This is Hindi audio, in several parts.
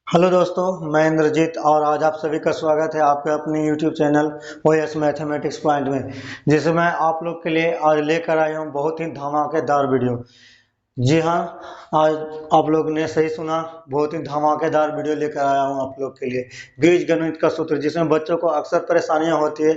हेलो दोस्तों, मैं इंद्रजीत और आज आप सभी का स्वागत है आपके अपने YouTube channel OS mathematics point में, जिसे मैं आप लोग के लिए आज लेकर आया हूँ बहुत ही धमाकेदार वीडियो। जी हाँ, आज आप लोग ने सही सुना, बहुत ही धमाकेदार वीडियो लेकर आया हूँ आप लोग के लिए। बीजगणित का सूत्र, जिसमें बच्चों को अक्सर परेशानियाँ होती है,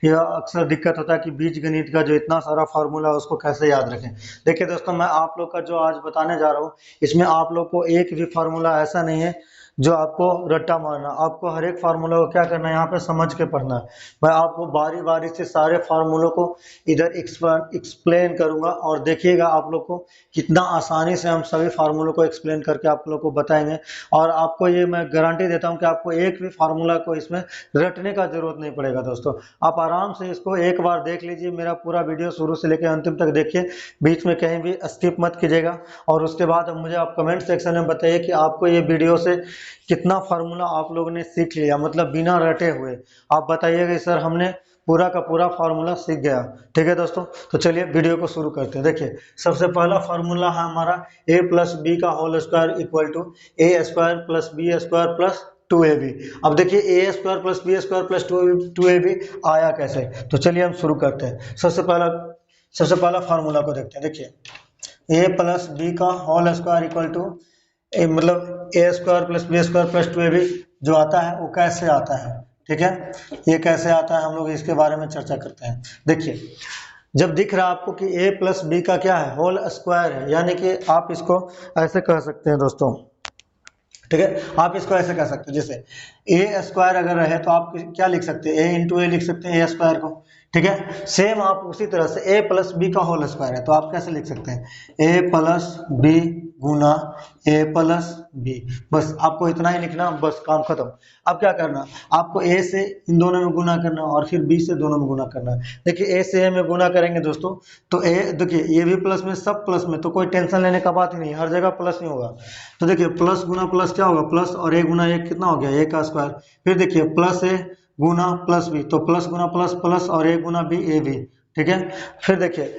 यह अक्सर दिक्कत होता है कि बीजगणित का जो इतना सारा फार्मूला है उसको कैसे याद रखें। देखिए दोस्तों, मैं आप लोग का जो आज बताने जा रहा हूँ, इसमें आप लोग को एक भी फार्मूला ऐसा नहीं है जो आपको रट्टा मारना। आपको हर एक फार्मूला को क्या करना है, यहाँ पे समझ के पढ़ना है। मैं आपको बारी बारी से सारे फार्मूलों को इधर एक्सप्लेन करूंगा और देखिएगा आप लोग को कितना आसानी से हम सभी फार्मूलों को एक्सप्लेन करके आप लोग को बताएंगे। और आपको ये मैं गारंटी देता हूँ कि आपको एक भी फार्मूला को इसमें रटने का जरूरत नहीं पड़ेगा। दोस्तों, आप आराम से इसको एक बार देख लीजिए, मेरा पूरा वीडियो शुरू से लेकर अंतिम तक देखिए, बीच में कहीं भी स्किप मत कीजिएगा। और उसके बाद मुझे आप कमेंट सेक्शन में बताइए कि आपको ये वीडियो से कितना फार्मूला आप लोगों ने सीख लिया, मतलब बिना रटे हुए। आप बताइएगा सर हमने पूरा का पूरा फार्मूला सीख गया। ठीक है दोस्तों, तो चलिए वीडियो को शुरू करते हैं। देखिए, सबसे पहला फार्मूला है हमारा a प्लस बी का whole square equal to a square plus b square plus 2ab। अब देखिए a square plus b square plus 2ab आया कैसे, तो चलिए हम शुरू करते हैं। सबसे पहला फार्मूला को देखते हैं। देखिए, a प्लस बी का होल स्क्वायर इक्वल टू मतलब a square plus b square plus 2ab जो आता है वो कैसे आता है। ठीक है, ये कैसे आता है हम लोग इसके बारे में चर्चा करते हैं। देखिए, जब दिख रहा है आपको कि a प्लस बी का क्या है, होल स्क्वायर है, यानी कि आप इसको ऐसे कह सकते हैं दोस्तों। ठीक है, आप इसको ऐसे कह सकते हैं, जैसे ए स्क्वायर अगर रहे तो आप क्या लिख सकते हैं, ए इंटू ए लिख सकते हैं ए स्क्वायर को। ठीक है, सेम आप उसी तरह से ए प्लस बी का होल स्क्वायर है तो आप कैसे लिख सकते हैं, ए प्लस बी गुना ए प्लस बी। बस आपको इतना ही लिखना, बस काम खत्म। अब क्या करना, आपको ए से इन दोनों में गुना करना और फिर बी से दोनों में गुना करना। देखिए, ए से ए में गुना करेंगे दोस्तों तो ए, देखिए ये भी प्लस में, सब प्लस में, तो कोई टेंशन लेने का बात ही नहीं, हर जगह प्लस ही होगा। तो देखिए, प्लस गुना प्लस क्या होगा, प्लस और ए गुना एक कितना हो गया, ए का स्क्वायर। फिर देखिए, प्लस ए गुना प्लस बी, तो प्लस गुना प्लस प्लस और ए गुना बी ए बी। ठीक है, फिर देखिए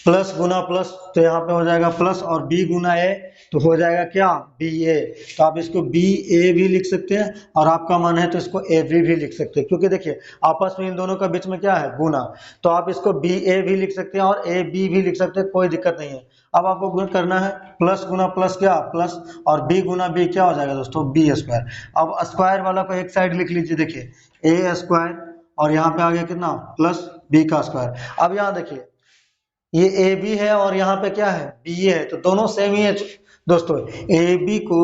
प्लस गुना प्लस तो यहाँ पे हो जाएगा प्लस और बी गुना ए तो हो जाएगा क्या, बी ए। तो आप इसको बी ए भी लिख सकते हैं और आपका मन है तो इसको ए बी भी लिख सकते हैं, क्योंकि देखिए आपस में इन दोनों का बीच में क्या है, गुना। तो आप इसको बी ए भी लिख सकते हैं और ए बी भी लिख सकते हैं, कोई दिक्कत नहीं है। अब आपको गुना करना है, प्लस गुना प्लस क्या, प्लस और बी गुना बी क्या हो जाएगा दोस्तों, बी स्क्वायर। अब स्क्वायर वाला को एक साइड लिख लीजिए, देखिए ए स्क्वायर और यहाँ पे आ गया कितना, प्लस बी का स्क्वायर। अब यहाँ देखिए ये ए बी है और यहाँ पे क्या है, बी ए है, तो दोनों सेम ही है दोस्तों। ए बी को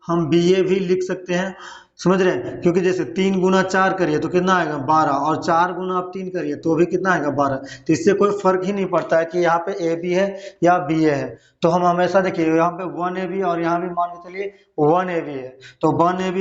हम बी ए भी लिख सकते हैं, समझ रहे हैं, क्योंकि जैसे 3 गुना 4 करिए तो कितना आएगा 12 और 4 गुना आप 3 करिए तो भी कितना आएगा 12। तो इससे कोई फर्क ही नहीं पड़ता है कि यहाँ पे ए बी है या बी ए है। तो हम हमेशा देखिए यहाँ पे 1 ए बी और यहाँ भी मान के चलिए 1 ए बी है, तो 1 ए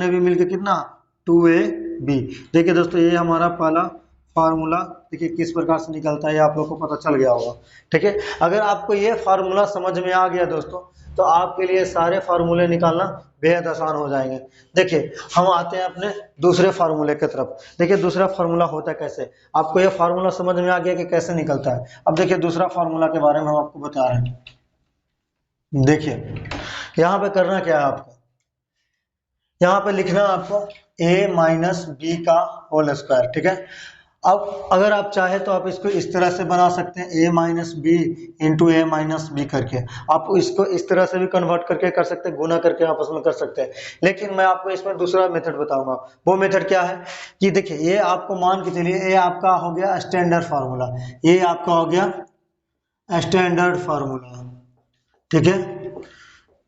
बी मिलकर कितना 2 ए बी। देखिए दोस्तों, ये हमारा पहला फार्मूला देखिए किस प्रकार से निकलता है, ये आप लोग को पता चल गया होगा। ठीक है, अगर आपको ये फार्मूला समझ में आ गया दोस्तों तो आपके लिए सारे फार्मूले निकालना बेहद आसान हो जाएंगे। देखिए, हम आते हैं अपने दूसरे फार्मूले की तरफ। देखिए दूसरा फार्मूला होता है कैसे, आपको ये फार्मूला समझ में आ गया कि कैसे निकलता है। अब देखिए दूसरा फार्मूला के बारे में हम आपको बता रहे हैं। देखिए यहाँ पे करना क्या है, आपको यहाँ पे लिखना है आपको a माइनस बी का होल स्क्वायर। ठीक है, अब अगर आप चाहे तो आप इसको इस तरह से बना सकते हैं, a minus b into a minus b करके। आप इसको इस तरह से भी कन्वर्ट करके कर सकते हैं, गुना करके आपस में कर सकते हैं। लेकिन मैं आपको इसमें दूसरा मेथड बताऊंगा। वो मेथड क्या है कि देखिए, ये आपको मान के चलिए ये आपका हो गया स्टैंडर्ड फार्मूला, ये आपका हो गया स्टैंडर्ड फार्मूला। ठीक है,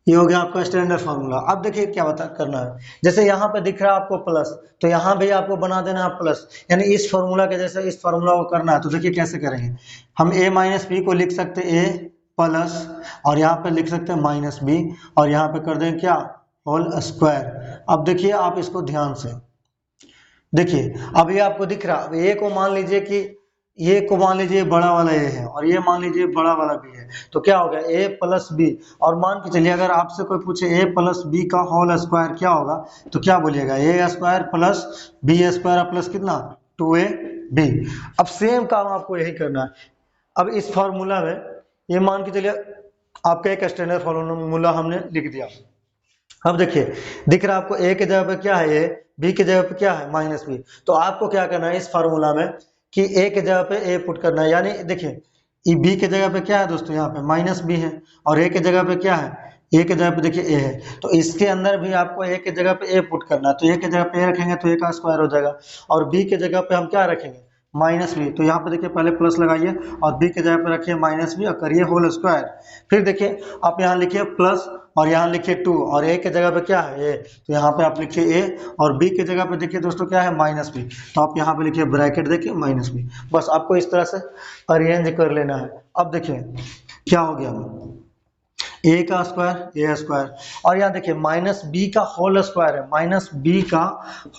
ये हो गया आपका स्टैंडर्ड फार्मूला। अब देखिए क्या करना है, जैसे यहाँ पे दिख रहा है आपको प्लस, तो यहाँ भी आपको बना देना है प्लस, यानी इस फार्मूला के जैसे इस फार्मूला को करना है। तो देखिए कैसे करेंगे, हम a माइनस बी को लिख सकते हैं a प्लस और यहाँ पे लिख सकते हैं माइनस बी और यहाँ पे कर देंगे क्या, होल स्क्वायर। अब देखिए आप इसको ध्यान से देखिए, अब ये आपको दिख रहा है, अब ए को मान लीजिए कि ये को मान लीजिए बड़ा वाला ए है और ये मान लीजिए बड़ा वाला बी है, तो क्या हो गया ए प्लस बी। और मान के चलिए अगर आपसे कोई पूछे ए प्लस बी का होल स्क्वायर क्या होगा, तो क्या बोलिएगा, a square plus b square plus कितना 2 ए बी। अब सेम काम आपको यही करना है। अब इस फॉर्मूला में ये मान के चलिए आपका एक स्टैंडर्ड फॉर्मूला हमने लिख दिया। अब देखिए, दिख रहा है आपको ए के जगह पे क्या है, ये बी की जगह पे क्या है माइनस बी। तो आपको क्या करना है इस फार्मूला में कि ए के जगह पे ए पुट करना है, यानी देखिए ई बी के जगह पे क्या है दोस्तों, यहाँ पे माइनस बी है, और ए के जगह पे क्या है, ए के जगह पे देखिए ए है, तो इसके अंदर भी आपको ए के जगह पे ए पुट करना है। तो ए के जगह पे ए रखेंगे तो ए का स्क्वायर हो जाएगा, और बी के जगह पे हम क्या रखेंगे माइनस बी। तो यहाँ पे देखिए पहले प्लस लगाइए और बी के जगह पे रखिए माइनस बी और करिए होल स्क्वायर। फिर देखिए आप यहाँ लिखिए प्लस और यहाँ लिखिए 2, और ए के जगह पे क्या है ए, तो यहाँ पे आप लिखिए ए, और बी के जगह पे देखिए दोस्तों क्या है माइनस बी, तो आप यहाँ पे लिखिए ब्रैकेट देखिए माइनस बी। बस आपको इस तरह से अरेंज कर लेना है। अब देखिए क्या हो गया, ए का स्क्वायर ए स्क्वायर, और यहाँ देखिए माइनस बी का होल स्क्वायर है, माइनस बी का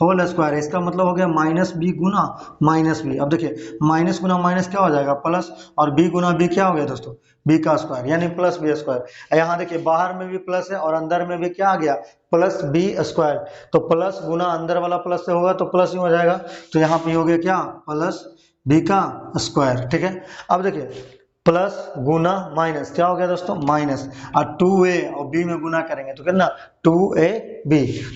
होल स्क्वायर है, इसका मतलब हो गया माइनस बी गुना माइनस बी। अब देखिए माइनस गुना माइनस क्या हो जाएगा प्लस, और बी गुना बी क्या हो गया दोस्तों बी का स्क्वायर, यानी प्लस बी स्क्वायर। यहाँ देखिए बाहर में भी प्लस है और अंदर में भी क्या आ गया प्लस बी स्क्वायर, तो प्लस गुना अंदर वाला प्लस से होगा तो प्लस ही हो जाएगा, तो यहाँ पे हो गया क्या प्लस बी का स्क्वायर। ठीक है, अब देखिए प्लस गुना माइनस क्या हो गया दोस्तों माइनस, और 2a और b में गुना करेंगे तो कितना 2ab,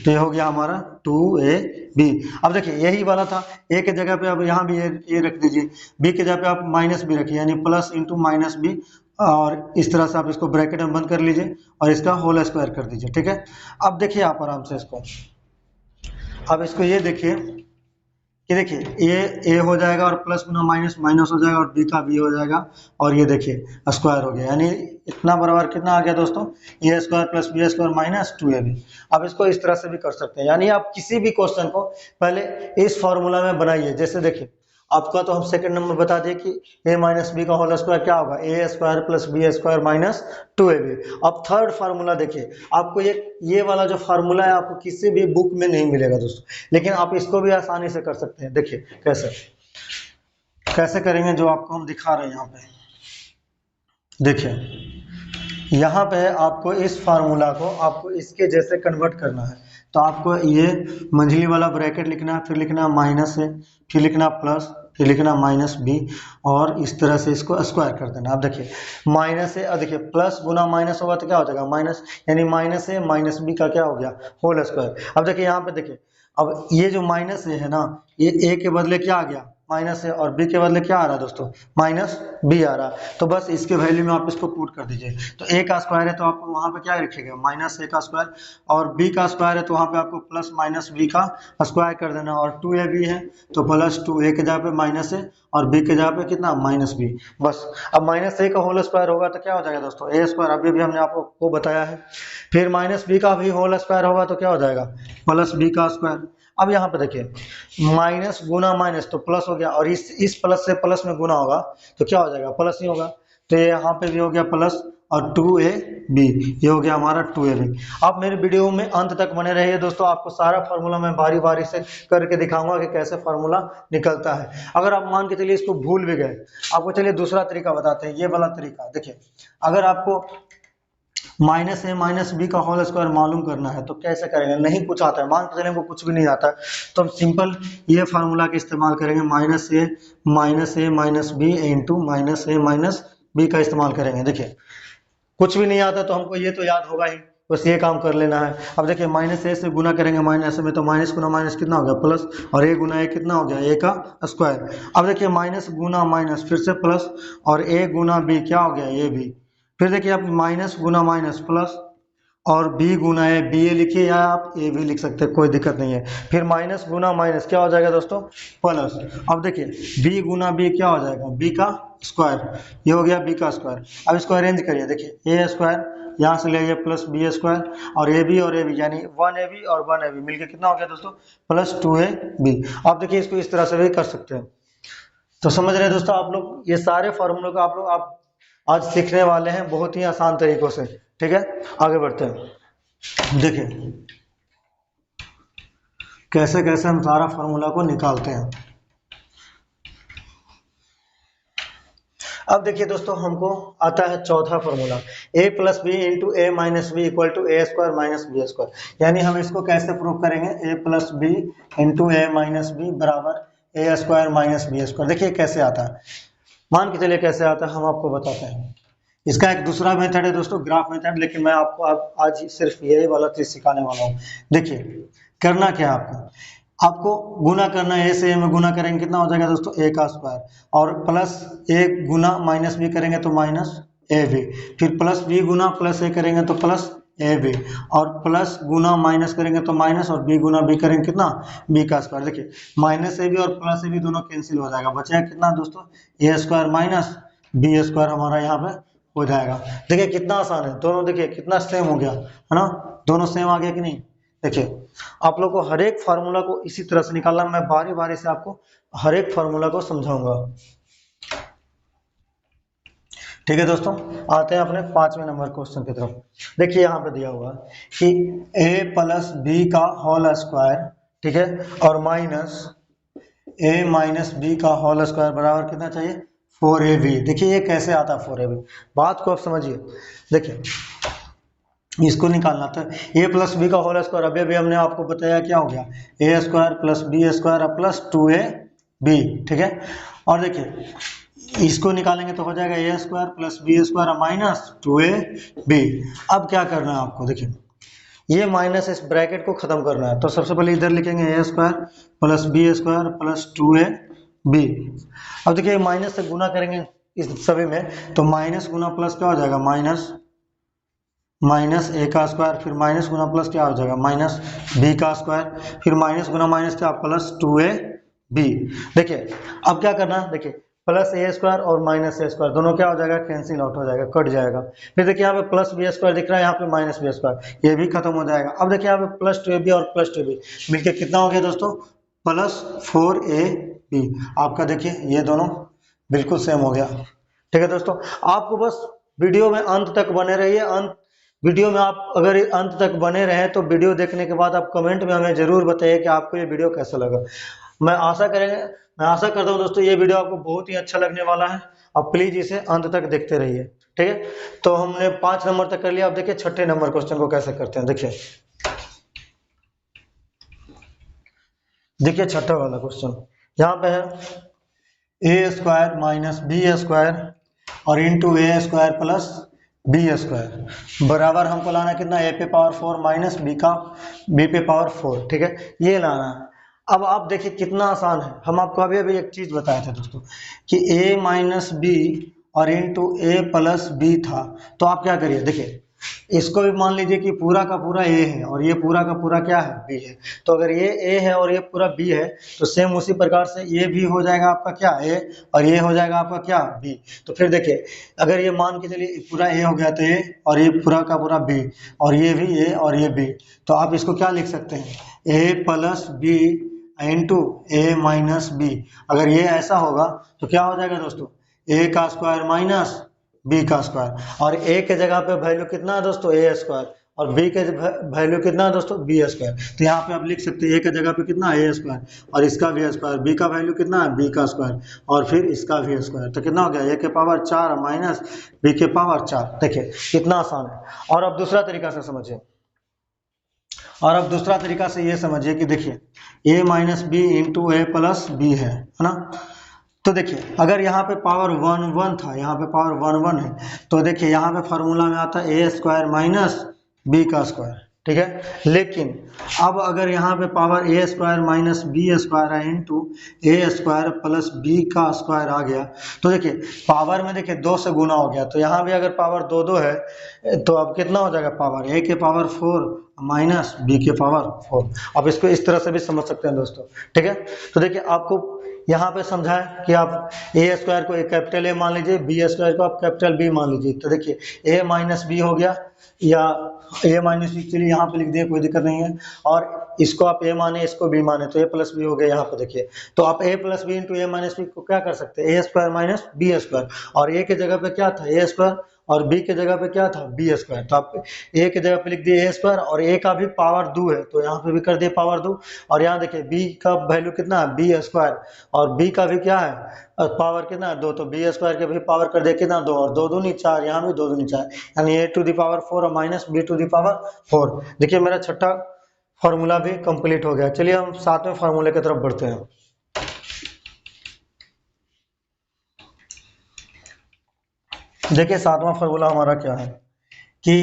तो ये हो गया हमारा 2ab। अब देखिए यही वाला था, a के जगह पे अब यहाँ भी a रख दीजिए, b के जगह पे आप माइनस b रखिए, यानी प्लस इंटू माइनस b, और इस तरह से आप इसको ब्रैकेट में बंद कर लीजिए और इसका होल स्क्वायर कर दीजिए। ठीक है, अब देखिए आप आराम से इसको, अब इसको ये देखिए कि देखिए ए हो जाएगा और प्लस गुना माइनस माइनस हो जाएगा और बी का बी हो जाएगा, और ये देखिए स्क्वायर हो गया, यानी इतना बराबर कितना आ गया दोस्तों a square plus b square minus 2ab। अब इसको इस तरह से भी कर सकते हैं, यानी आप किसी भी क्वेश्चन को पहले इस फॉर्मूला में बनाइए। जैसे देखिए आपका तो हम सेकंड नंबर बता दिए कि a माइनस बी का होल स्क्वायर क्या होगा a square plus b square minus 2ab। अब थर्ड फार्मूला देखिए, आपको ये वाला जो फार्मूला है आपको किसी भी बुक में नहीं मिलेगा दोस्तों, लेकिन आप इसको भी आसानी से कर सकते हैं। देखिए कैसे कैसे करेंगे, जो आपको हम दिखा रहे हैं यहाँ पे देखिए, यहाँ पे आपको इस फार्मूला को आपको इसके जैसे कन्वर्ट करना है। तो आपको ये मंझली वाला ब्रैकेट लिखना है, फिर लिखना माइनस है, फिर लिखना प्लस, फिर लिखना माइनस बी, और इस तरह से इसको स्क्वायर कर देना। अब देखिए माइनस है, अब देखिए प्लस गुना माइनस होगा तो क्या हो जाएगा माइनस, यानी माइनस है माइनस बी का क्या हो गया होल स्क्वायर। अब देखिए यहाँ पे देखिए, अब ये जो माइनस है ना, ये ए के बदले क्या आ गया माइनस है, और बी के बदले क्या आ रहा है दोस्तों माइनस बी आ रहा है। तो बस इसके वैल्यू में आप इसको पुट कर दीजिए, तो ए का स्क्वायर है तो आप वहां पे क्या रखिएगा माइनस ए का स्क्वायर, और बी का स्क्वायर है तो वहां पे आपको प्लस माइनस बी का स्क्वायर कर देना, और 2ab है तो प्लस 2 ए के जगह पे माइनस है और बी के जगह पे कितना माइनस बी। बस अब माइनस ए का होल स्क्वायर होगा तो क्या हो जाएगा दोस्तों ए स्क्वायर, अभी भी हमने आपको बताया है। फिर माइनस बी का भी होल स्क्वायर होगा तो क्या हो जाएगा प्लस बी का स्क्वायर। अब यहाँ पे देखिए माइनस गुना माइनस तो प्लस हो गया, और इस प्लस से प्लस में गुना होगा तो क्या हो जाएगा प्लस ही होगा, तो ये यहाँ पे भी हो गया प्लस, और 2ab ये हो गया हमारा 2ab। आप मेरे वीडियो में अंत तक बने रहिए दोस्तों, आपको सारा फार्मूला मैं बारी बारी से करके दिखाऊंगा कि कैसे फार्मूला निकलता है। अगर आप मान के चलिए इसको भूल भी गए, आपको चलिए दूसरा तरीका बताते हैं, ये वाला तरीका देखिए, अगर आपको माइनस ए माइनस बी का होल स्क्वायर मालूम करना है तो कैसे करेंगे, नहीं कुछ आता है, मान के चलें हमको कुछ भी नहीं आता है, तो हम सिंपल ये फार्मूला का इस्तेमाल करेंगे, माइनस ए माइनस बी इंटू माइनस ए माइनस बी का इस्तेमाल करेंगे। देखिए कुछ भी नहीं आता तो हमको ये तो याद होगा ही, बस ये काम कर लेना है। अब देखिए माइनस ए से गुना करेंगे माइनस में, तो माइनस गुना माइनस कितना हो गया प्लस, और ए गुना ए कितना हो गया ए का स्क्वायर। अब देखिए माइनस गुना माइनस फिर से प्लस, और ए गुना बी क्या हो गया ए बी। फिर देखिए आप माइनस गुना माइनस प्लस, और b गुना है बी ए लिखिए, या आप ए भी लिख सकते हैं, कोई दिक्कत नहीं है। फिर माइनस गुना माइनस क्या हो जाएगा दोस्तों प्लस। अब देखिए b गुना बी क्या हो जाएगा b का स्क्वायर, ये हो गया b का स्क्वायर। अब इसको अरेंज करिए, देखिए ए स्क्वायर यहाँ से ले आइए प्लस बी स्क्वायर, और ए बी यानी 1ab और 1ab मिलकर कितना हो गया दोस्तों प्लस 2ab। आप देखिए इसको इस तरह से भी कर सकते हैं। तो समझ रहे हैं दोस्तों आप लोग, ये सारे फॉर्मूलों को आप आज सीखने वाले हैं बहुत ही आसान तरीकों से। ठीक है, आगे बढ़ते हैं, देखिए कैसे कैसे हम सारा फार्मूला को निकालते हैं। अब देखिए दोस्तों हमको आता है चौथा formula, a plus b into a minus b equal to a square minus b square. यानी हम इसको कैसे प्रूव करेंगे, a plus b into a minus b बराबर a square minus b square. देखिए कैसे आता है, मान के चलिए कैसे आता है हम आपको बताते हैं। इसका एक दूसरा मेथड है दोस्तों, ग्राफ मेथड, लेकिन मैं आपको आज सिर्फ यही वाला चीज सिखाने वाला हूँ। देखिए करना क्या है आपको, आपको गुना करना है, ए से ए में गुना करेंगे कितना हो जाएगा दोस्तों, ए का स्क्वायर, और प्लस ए गुना माइनस बी करेंगे तो माइनस ए बी, फिर प्लस बी गुना प्लस ए करेंगे तो प्लस ए बी, और प्लस गुना माइनस करेंगे तो माइनस, और बी गुना बी करेंगे कितना, बी का स्क्वायर। देखिए माइनस ए बी और प्लस ए बी दोनों कैंसिल हो जाएगा, बचेगा कितना दोस्तों, a square minus b square हमारा यहाँ पे हो जाएगा। देखिए कितना आसान है, दोनों देखिए कितना सेम हो गया है ना, दोनों सेम आ गया कि नहीं। देखिए आप लोग को हर एक फार्मूला को इसी तरह से निकालना, मैं बारी बारी से आपको हर एक फार्मूला को समझाऊंगा। ठीक है दोस्तों, आते हैं अपने 5वें नंबर क्वेश्चन की तरफ। देखिए यहाँ पे दिया हुआ कि a प्लस बी का होल स्क्वायर, ठीक है, और माइनस a माइनस बी का होल स्क्वायर बराबर कितना चाहिए, 4ab। देखिए ये कैसे आता है 4ab, बात को आप समझिए। देखिए इसको निकालना था, a प्लस बी का होल स्क्वायर, अभी अभी हमने आपको बताया क्या हो गया, a square plus b square plus 2ab, ठीक है। और देखिए इसको निकालेंगे तो हो जाएगा a square plus b square minus 2ab। अब क्या करना है आपको, देखिए ये माइनस इस ब्रैकेट को खत्म करना है, तो सबसे पहले इधर लिखेंगे a square plus b square plus 2ab। अब देखिए माइनस से गुना करेंगे इस सभी में, तो माइनस गुना प्लस क्या हो जाएगा, माइनस ए का स्क्वायर, फिर माइनस गुना प्लस क्या हो जाएगा, माइनस बी का स्क्वायर, फिर माइनस गुना माइनस क्या, प्लस 2ab। देखिए अब क्या करना है, देखिए प्लस ए स्क्वायर और माइनस ए स्क्वायर दोनों क्या हो जाएगा, कैंसिल आउट हो जाएगा, कट जाएगा। फिर देखिए यहाँ पे प्लस बी स्क्वायर दिख रहा है, यहाँ पे माइनस बी स्क्वायर, ये भी खत्म हो जाएगा। अब देखिए यहाँ पे प्लस 2ab और प्लस 2ab मिलके कितना हो गया दोस्तों, प्लस 4ab। आपका देखिए ये दोनों बिल्कुल सेम हो गया। ठीक है दोस्तों, आपको बस वीडियो में अंत तक बने रहिए, वीडियो में आप अगर अंत तक बने रहे तो वीडियो देखने के बाद आप कमेंट में हमें जरूर बताइए कि आपको ये वीडियो कैसा लगा। मैं आशा करता हूँ दोस्तों ये वीडियो आपको बहुत ही अच्छा लगने वाला है। आप प्लीज इसे अंत तक देखते रहिए, ठीक है। तो हमने 5 नंबर तक कर लिया, अब देखिए 6ठे नंबर क्वेश्चन को कैसे करते हैं। देखिए 6ठा वाला क्वेश्चन यहाँ पे है a square minus b square और इंटू ए स्क्वायर प्लस बी स्क्वायर बराबर हमको लाना कितना, ए पे पावर 4 माइनस बी पे पावर 4, ठीक है, ये लाना है। अब आप देखिए कितना आसान है, हम आपको अभी अभी एक चीज बताए थे दोस्तों कि a माइनस बी और इंटू ए प्लस बी था, तो आप क्या करिए, देखिए इसको भी मान लीजिए कि पूरा का पूरा a है और ये पूरा का पूरा क्या है, b है। तो अगर ये a है और ये पूरा b है तो सेम उसी प्रकार से ये भी हो जाएगा आपका क्या a और ये हो जाएगा आपका क्या b। तो फिर देखिए अगर ये मान के चलिए पूरा a हो गया तो a और ये पूरा का पूरा b और ये भी a और ये b, तो आप इसको क्या लिख सकते हैं, a plus b into a minus b. अगर ये ऐसा होगा तो क्या हो जाएगा दोस्तों, a का स्क्वायर माइनस बी का स्क्वायर, और a के जगह पे वैल्यू कितना है दोस्तों, ए स्क्वायर, और b के वैल्यू कितना है दोस्तों, बी स्क्वायर। तो यहाँ पे आप लिख सकते हैं a के जगह पे कितना, ए स्क्वायर, और इसका भी स्क्वायर, b का वैल्यू कितना है, b का स्क्वायर, और फिर इसका भी स्क्वायर। तो कितना हो गया, a के पावर 4 माइनस b के पावर 4। देखिए कितना आसान है। और अब दूसरा तरीका से समझिए, और अब दूसरा तरीका से ये समझिए कि देखिए a minus b into a plus b है ना। तो देखिए अगर यहाँ पे पावर 1 1 था, यहाँ पे पावर 1 1 है, तो देखिए यहाँ पे फार्मूला में आता है ए स्क्वायर माइनस बी का स्क्वायर, ठीक है। लेकिन अब अगर यहाँ पे पावर ए स्क्वायर माइनस बी स्क्वायर है इंटू ए स्क्वायर प्लस बी का स्क्वायर आ गया, तो देखिए पावर में देखिए 2 से गुना हो गया, तो यहाँ भी अगर पावर 2 2 है तो अब कितना हो जाएगा, पावर ए के पावर 4 माइनस बी के पावर 4। आप इसको इस तरह से भी समझ सकते हैं दोस्तों, ठीक है। तो देखिए आपको यहाँ पे समझाएं कि आप ए स्क्वायर को एक कैपिटल ए मान लीजिए, बी स्क्वायर को आप कैपिटल बी मान लीजिए। तो देखिए ए माइनस बी हो गया, या ए माइनस बी, चलिए यहाँ पे लिख दिए, कोई दिक्कत नहीं है। और इसको आप ए माने, इसको बी माने, तो ए प्लस बी हो गया यहाँ पे देखिए। तो आप ए plus b into a minus B को क्या कर सकते हैं, a square minus b square, और ए के जगह पे क्या था, ए स्क्वायर, और बी के जगह पे क्या था, बी स्क्वायर। तो आप ए के जगह पे लिख दिए ए स्क्वायर, और ए का भी पावर 2 है तो यहाँ पे भी कर दिए पावर 2, और यहाँ देखिए बी का वैल्यू कितना है, बी स्क्वायर, और बी का भी क्या है, पावर कितना है, 2, तो बी स्क्वायर के भी पावर कर दिए कितना, 2, और 2 दूनी 4, यहाँ भी 2 दूनी 4, यानी a to the power 4 minus b to the power 4। देखिए मेरा 6ठा फॉर्मूला भी कंप्लीट हो गया। चलिए हम 7वें फार्मूले की तरफ बढ़ते हैं। देखिए सातवां फार्मूला हमारा क्या है कि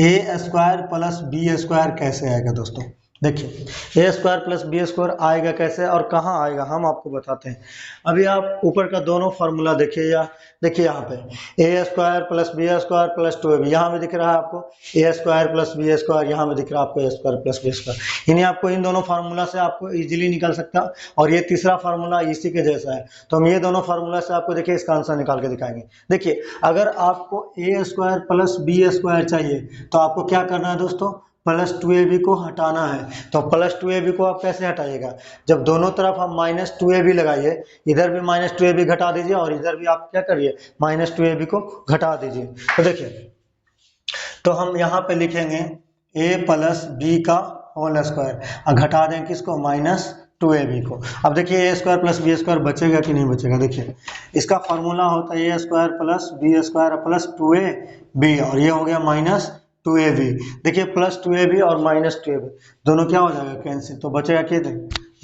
ए स्क्वायर प्लस बी स्क्वायर कैसे आएगा दोस्तों। देखिए a square plus b square आएगा कैसे और कहाँ आएगा हम आपको बताते हैं। अभी आप ऊपर का दोनों फार्मूला देखिए, या देखिए यहाँ पे a square plus b square plus 2ab यहाँ भी दिख रहा है आपको, a square plus b square यहाँ भी दिख रहा है आपको, a square plus b square. यानी आपको इन दोनों फार्मूला से आपको इजीली निकल सकता है, और ये तीसरा फार्मूला इसी के जैसा है। तो हम ये दोनों फार्मूला से आपको देखिए इसका आंसर निकाल के दिखाएंगे। देखिए अगर आपको a square plus b square चाहिए तो आपको क्या करना है दोस्तों, प्लस 2ab को हटाना है। तो प्लस 2ab को आप कैसे हटाइएगा, जब दोनों तरफ हम माइनस 2ab लगाइए, इधर भी माइनस 2ab घटा दीजिए और इधर भी आप क्या करिए माइनस 2ab को घटा दीजिए। तो देखिए तो हम यहाँ पे लिखेंगे a प्लस बी का होल स्क्वायर और घटा दें किसको, माइनस 2ab को। अब देखिए a square plus b square बचेगा कि नहीं बचेगा। देखिए इसका फॉर्मूला होता है a square plus b square plus 2ab, और ये हो गया माइनस 2ab। देखिए प्लस 2ab और माइनस 2ab दोनों क्या हो जाएगा, कैंसिल। तो बचेगा कितने,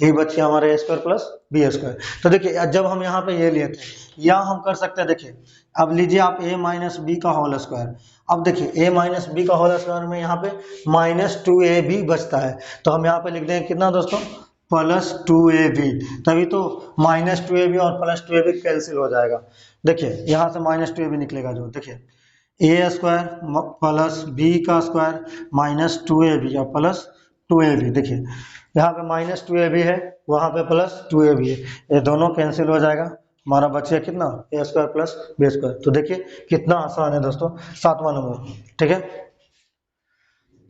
यही बच गया हमारा ए स्क्वायर प्लस बी स्क्वायर। तो देखिए जब हम यहाँ पे ये लिए थे, या हम कर सकते हैं, देखिए अब लीजिए आप a माइनस बी का होल स्क्वायर। अब देखिए a माइनस बी का होल स्क्वायर में यहाँ पे माइनस 2ab बचता है, तो हम यहाँ पे लिख देंगे कितना दोस्तों, प्लस 2ab। तभी तो माइनस 2ab और प्लस 2ab कैंसिल हो जाएगा। देखिए यहाँ से माइनस 2ab निकलेगा जो, देखिए ए स्क्वायर प्लस बी का स्क्वायर माइनस 2ab या प्लस 2ab। देखिए यहाँ पे माइनस 2ab है, वहाँ पे प्लस 2ab है, ये दोनों कैंसिल हो जाएगा। हमारा बचे कितना, ए स्क्वायर प्लस बी स्क्वायर। तो देखिए कितना आसान है दोस्तों, सातवां नंबर। ठीक है,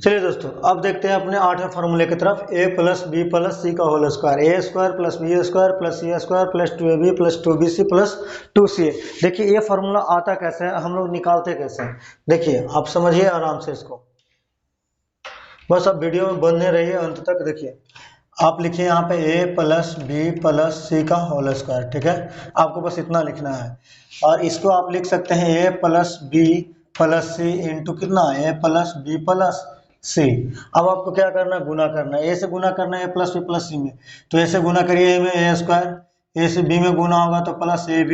चलिए दोस्तों अब देखते हैं अपने आठवें फार्मूले की तरफ, a plus b plus c का whole square, a square plus b square plus c square plus 2ab plus 2bc plus 2ca। देखिए ये फार्मूला आता कैसे है, हम लोग निकालते कैसे हैं, देखिए आप समझिए आराम से इसको, बस अब वीडियो में बने रहिए अंत तक। देखिए आप लिखिए यहाँ पे a plus b plus c का होल स्क्वायर। ठीक है, आपको बस इतना लिखना है, और इसको आप लिख सकते हैं a plus b plus c into कितना, a plus b plus c. अब आपको क्या करना है, गुना करना है, a से गुना करना है a प्लस बी प्लस सी में। तो a से गुना करिए a में a स्क्वायर, a से b में गुना होगा तो प्लस ab,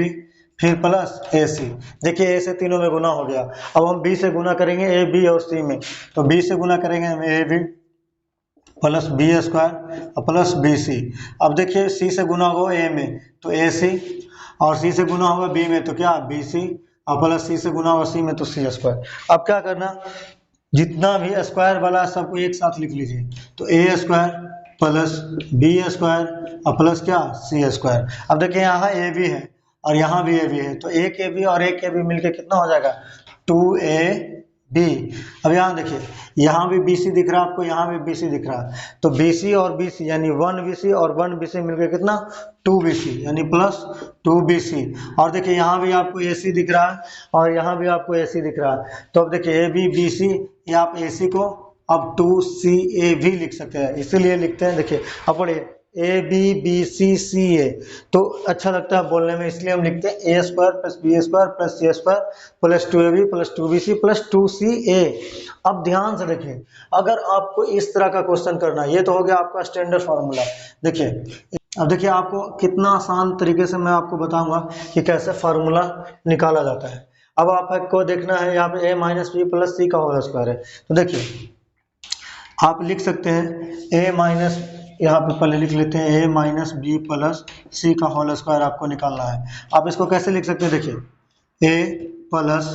फिर प्लस ac। देखिए a से तीनों में गुना हो गया। अब हम b से गुना करेंगे a b और c में, तो b से गुना करेंगे हम ab प्लस बी स्क्वायर और प्लस बी सी। अब देखिए सी से गुना होगा ए में तो ए सी, और सी से गुना होगा बी में तो क्या बी सी, और प्लस सी से गुना होगा सी में तो सी स्क्वायर। अब क्या करना, जितना भी स्क्वायर वाला सबको एक साथ लिख लीजिए, तो ए स्क्वायर प्लस बी स्क्वायर और प्लस क्या सी स्क्वायर। अब देखिए यहाँ ए बी है और यहाँ भी ए बी है, तो एक ए बी और एक ए बी मिलकर कितना हो जाएगा, 2ab। अब यहाँ देखिए यहाँ भी BC दिख रहा है आपको, यहाँ भी BC दिख रहा है, तो BC और BC यानी 1BC और 1BC मिलकर कितना 2BC यानी प्लस 2BC। और देखिए यहाँ भी आपको AC दिख रहा है और यहाँ भी आपको AC दिख रहा है, तो अब देखिए AB BC या आप AC को अब 2CA भी लिख सकते हैं, इसीलिए लिखते हैं। देखिए अब पढ़िए ABBCCA, तो अच्छा लगता है बोलने में, इसलिए हम लिखते हैं a square plus b square plus c square plus 2ab plus 2bc plus 2ca। अब ध्यान से देखिए, अगर आपको इस तरह का क्वेश्चन करना है, ये तो हो गया आपका स्टैंडर्ड फार्मूला। देखिए अब देखिए आपको कितना आसान तरीके से मैं आपको बताऊंगा कि कैसे फार्मूला निकाला जाता है। अब आपको देखना है यहाँ पे a minus B plus c का होल स्क्वायर है, तो देखिए आप लिख सकते हैं a माइनस, यहाँ पे पहले लिख लेते हैं a minus B plus c का होल स्क्वायर आपको निकालना है। आप इसको कैसे लिख सकते हैं, देखिए a प्लस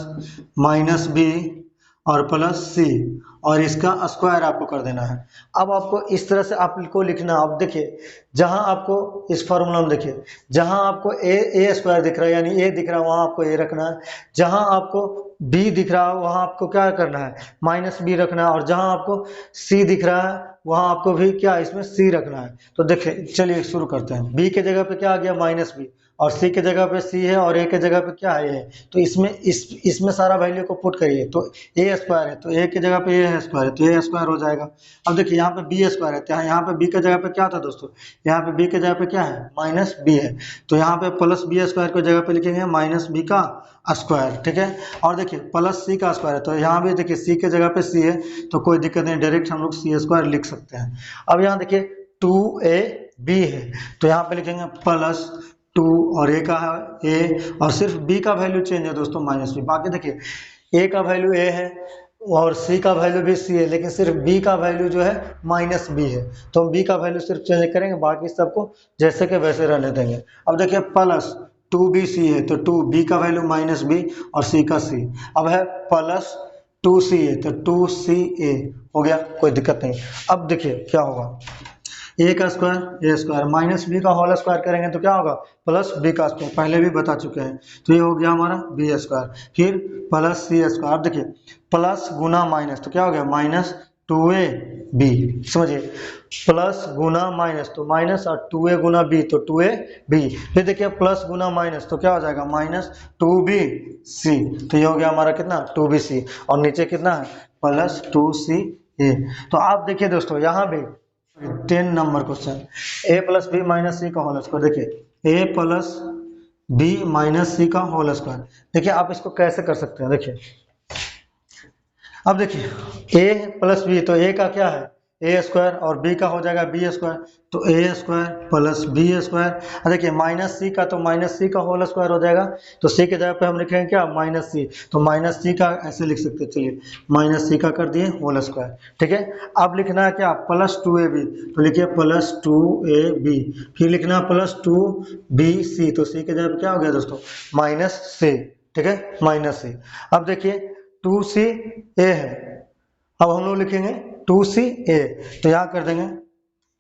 माइनस बी और प्लस सी और इसका स्क्वायर आपको कर देना है। अब आपको इस तरह से आपको लिखना, अब देखिए जहां आपको इस फॉर्मूला में देखिए जहां आपको ए स्क्वायर दिख रहा है यानी ए दिख रहा है वहां आपको ए रखना है, जहां आपको बी दिख रहा है वहां आपको क्या करना है माइनस बी रखना है, और जहां आपको सी दिख रहा है वहां आपको भी क्या इसमें सी रखना है। तो देखिए चलिए शुरू करते हैं, बी के जगह पे क्या आ गया माइनस बी, और सी के जगह पे सी है और ए के जगह पे क्या है, तो इसमें सारा वैल्यू को पुट करिए, तो ए स्क्वायर है तो ए की जगह पे ए स्क्वायर है तो ए स्क्वायर हो जाएगा। अब देखिए यहाँ पे बी स्क्वायर है तो यहाँ पे बी के जगह पे क्या था दोस्तों, यहाँ पे बी के जगह पे क्या है माइनस बी है, तो यहाँ पे प्लस बी स्क्वायर की जगह पे लिखेंगे माइनस बी का स्क्वायर। ठीक है, और देखिए प्लस सी का स्क्वायर है तो यहाँ भी देखिए सी के जगह पे सी है तो कोई दिक्कत नहीं, डायरेक्ट हम लोग सी स्क्वायर लिख सकते हैं। अब यहाँ देखिए 2ab है तो यहाँ पे लिखेंगे प्लस 2 और ए का है ए, और सिर्फ बी का वैल्यू चेंज है दोस्तों -b। बाकी देखिए ए का वैल्यू ए है और सी का वैल्यू भी सी है, लेकिन सिर्फ बी का वैल्यू जो है -b है, तो हम बी का वैल्यू सिर्फ चेंज करेंगे, बाकी सबको जैसे के वैसे रहने देंगे। अब देखिए प्लस 2bc है तो 2b का वैल्यू -b और c का c। अब है प्लस 2c है तो 2ca हो गया, कोई दिक्कत नहीं। अब देखिए क्या होगा, ए का square a square minus b का होल स्क्वायर करेंगे तो क्या होगा, प्लस बी का स्क्वायर, पहले भी बता चुके हैं। तो ये हो गया हमारा बी स्क्वायर, फिर प्लस सी स्क्वायर। अब देखिए प्लस गुना माइनस तो क्या हो गया, -2ab, समझिए, प्लस गुना माइनस तो माइनस, और 2a गुना बी तो 2ab। फिर देखिए प्लस गुना माइनस तो क्या हो जाएगा, -2bc। तो ये हो गया हमारा कितना, 2bc, और नीचे कितना है, प्लस 2ca। तो आप देखिए दोस्तों यहाँ भी 10 number question, a plus b minus c का होल स्क्वायर। देखिए a plus b minus c का होल स्क्वायर, देखिए आप इसको कैसे कर सकते हैं। देखिए अब देखिए a प्लस बी, तो a का क्या है ए स्क्वायर, और b का हो जाएगा बी स्क्वायर, तो ए स्क्वायर प्लस बी स्क्वायर। देखिए माइनस सी का, तो माइनस सी का होल स्क्वायर हो जाएगा, तो सी के जगह पे हम लिखेंगे क्या, माइनस सी, तो माइनस सी का ऐसे लिख सकते हैं, चलिए माइनस सी का कर दिए होल स्क्वायर, ठीक है। अब लिखना है क्या, प्लस 2ab, तो लिखिए प्लस 2ab, फिर लिखना प्लस 2bc, तो सी के जगह पे क्या हो गया दोस्तों, -c, ठीक है, -c। अब देखिए 2ca है, अब हम लोग लिखेंगे 2ca, तो यहाँ कर देंगे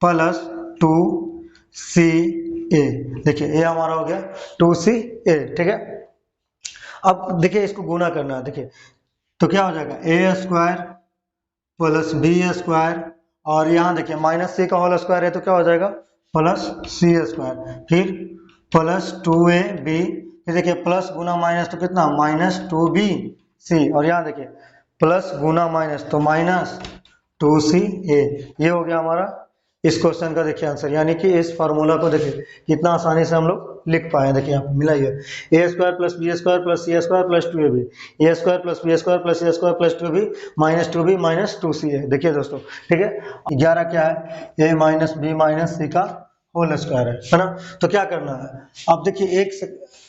प्लस 2ca, देखिए ये हमारा हो गया 2ca, ठीक है। अब देखिए इसको गुना करना है, देखिए तो क्या हो जाएगा, a square plus b square, और यहाँ देखिए -c का होल स्क्वायर है तो क्या हो जाएगा, प्लस c स्क्वायर, फिर प्लस 2ab, फिर देखिए प्लस गुना माइनस तो कितना, -2bc, और यहाँ देखिए प्लस गुना माइनस तो -2ca। ये हो गया हमारा इस क्वेश्चन का देखिए आंसर, यानी कि इस फार्मूला को देखिए कितना आसानी से हम लोग लिख पाए। देखिए आप मिलाइए, a square plus b square plus c square plus 2ab, a square plus b square plus c square plus 2b minus 2b minus 2ca। देखिए दोस्तों, ठीक है, 11 क्या है, a minus b minus c का होल स्क्वायर है ना। तो क्या करना है, अब देखिए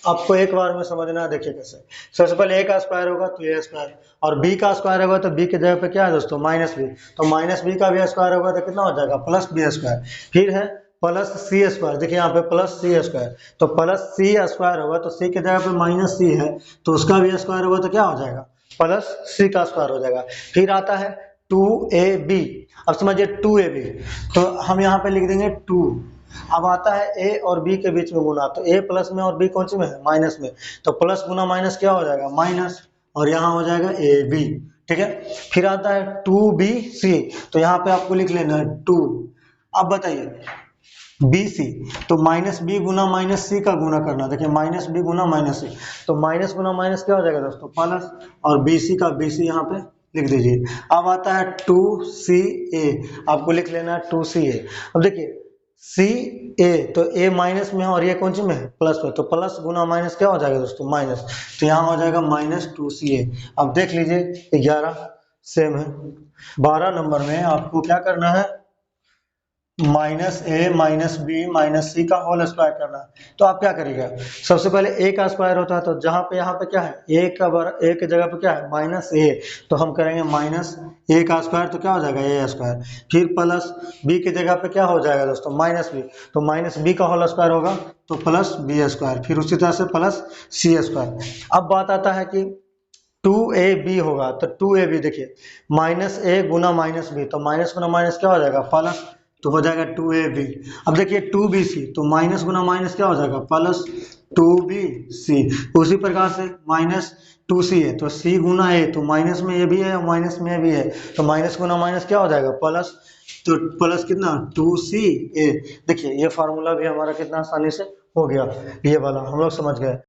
आपको एक बार में समझना है। देखिए कैसे, सबसे पहले ए का स्क्वायर होगा तो ए स्क्वायर, और बी का स्क्वायर होगा तो बी के जगह पे क्या है दोस्तों, -b, तो -b का भी स्क्वायर होगा तो कितना हो जाएगा, प्लस बी स्क्वायर, फिर है प्लस सी स्क्वायर, देखिए यहाँ पे प्लस सी स्क्वायर, तो प्लस सी स्क्वायर होगा तो सी के जगह पे -c है तो उसका भी स्क्वायर होगा तो क्या हो जाएगा, प्लस सी का स्क्वायर हो जाएगा। फिर आता है 2ab, अब समझिए 2ab, तो हम यहाँ पे लिख देंगे 2। अब आता है ए और बी के बीच में गुना, तो ए प्लस में और बी कौन सी में है, माइनस में, तो प्लस गुना माइनस क्या हो जाएगा, माइनस, और यहाँ हो जाएगा ए बी, ठीक है। फिर आता है 2bc, तो यहाँ पे आपको लिख लेना है 2। अब बताइए bc, तो -b गुना -c का गुना करना, देखिए -b गुना -c, तो माइनस गुना माइनस क्या हो जाएगा दोस्तों, प्लस, और bc का bc यहाँ पे लिख दीजिए। अब आता है 2ca, आपको लिख लेना है 2ca। अब देखिए ca, तो a माइनस में है और ये कौन सी में है, प्लस में, तो प्लस गुना माइनस क्या हो जाएगा दोस्तों, माइनस, तो यहाँ हो जाएगा -2ca। अब देख लीजिए 11 सेम है। 12 नंबर में आपको क्या करना है, -a -b -c का होल स्क्वायर करना है। तो आप क्या करिएगा, सबसे पहले a का स्क्वायर होता है, तो जहाँ पे यहाँ पे क्या है, a के जगह पे क्या है, -a, तो हम करेंगे -a का स्क्वायर, तो क्या हो जाएगा a स्क्वायर, फिर प्लस b की जगह पे क्या हो जाएगा दोस्तों, -b, तो -b का होल स्क्वायर होगा तो प्लस b स्क्वायर, फिर उसी तरह से प्लस c स्क्वायर। अब बात आता है कि 2ab होगा, तो 2ab देखिए -a गुना -b, तो माइनस गुना माइनस क्या हो जाएगा, प्लस, तो हो जाएगा 2ab। अब देखिए 2bc, तो माइनस गुना माइनस क्या हो जाएगा, प्लस 2bc। उसी प्रकार से -2c है तो c गुना a, तो माइनस में ये भी है और माइनस में ये भी है, तो माइनस गुना माइनस क्या हो जाएगा, प्लस, तो प्लस कितना 2ca। देखिए ये फार्मूला भी हमारा कितना आसानी से हो गया, ये वाला हम लोग समझ गए।